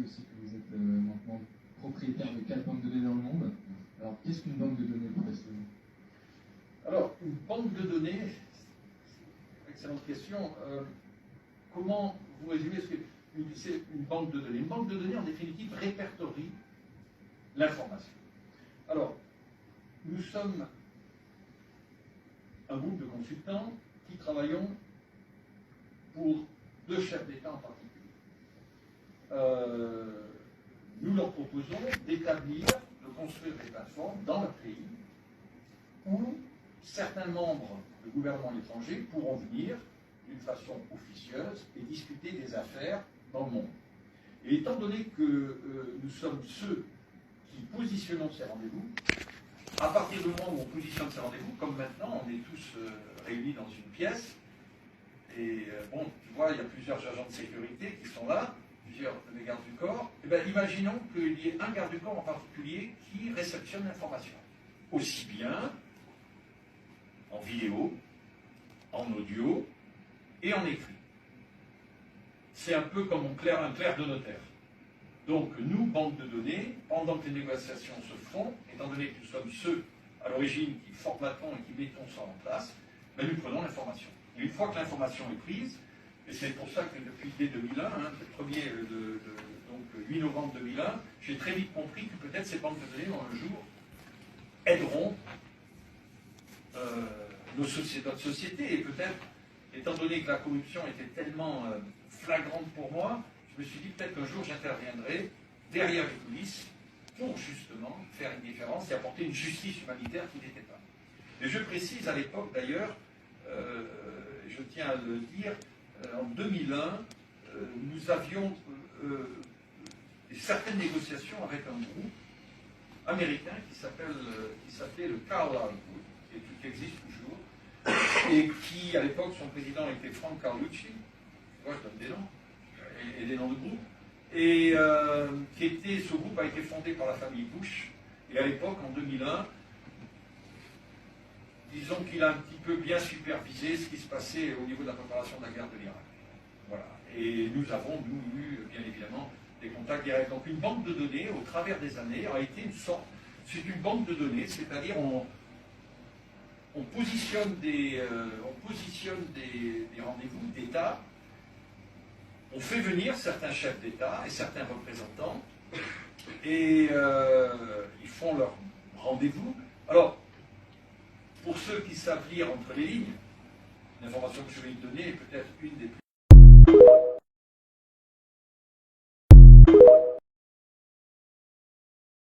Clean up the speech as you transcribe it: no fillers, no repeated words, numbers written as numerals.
aussi que vous êtes maintenant propriétaire de 4 banques de données dans le monde. Alors, qu'est-ce qu'une banque de données professionnelle? Alors, une banque de données, excellente question. Comment vous résumez ce que c'est une banque de données? Une banque de données, en définitive, répertorie l'information. Alors, nous sommes un groupe de consultants qui travaillons pour 2 chefs d'État en particulier. Nous leur proposons d'établir, de construire des plateformes dans leur pays où certains membres du gouvernement étranger pourront venir d'une façon officieuse et discuter des affaires dans le monde. Et étant donné que nous sommes ceux qui positionnons ces rendez-vous, à partir du moment où on positionne ces rendez-vous, comme maintenant, on est tous réunis dans une pièce, et bon, tu vois, il y a plusieurs agents de sécurité qui sont là, plusieurs des gardes du corps, et bien imaginons qu'il y ait un garde du corps en particulier qui réceptionne l'information, aussi bien en vidéo, en audio et en écrit. C'est un peu comme un clerc de notaire. Donc nous, banque de données, pendant que les négociations se font, étant donné que nous sommes ceux à l'origine qui formatons et qui mettons ça en place, ben nous prenons l'information. Et une fois que l'information est prise, et c'est pour ça que depuis dès 2001, le 8 novembre 2001, j'ai très vite compris que peut-être ces banques de données, un jour, aideront notre société. Et peut-être, étant donné que la corruption était tellement flagrante pour moi, je me suis dit peut-être qu'un jour j'interviendrai derrière les coulisses pour justement faire une différence et apporter une justice humanitaire qui n'était pas. Et je précise à l'époque d'ailleurs, je tiens à le dire, en 2001, nous avions certaines négociations avec un groupe américain qui s'appelait le Carlyle Group, qui existe toujours, et qui, à l'époque, son président était Frank Carlucci, moi je donne des noms, et des noms de groupes, et ce groupe a été fondé par la famille Bush, et à l'époque, en 2001, disons qu'il a un petit peu bien supervisé ce qui se passait au niveau de la préparation de la guerre de l'Irak. Voilà. Et nous avons, eu, bien évidemment, des contacts directs. Donc une banque de données, au travers des années, a été une sorte... C'est une banque de données, c'est-à-dire on positionne des rendez-vous d'État, on fait venir certains chefs d'État et certains représentants, et ils font leur rendez-vous. Alors, pour ceux qui savent lire entre les lignes, l'information que je vais vous donner est peut-être une des plus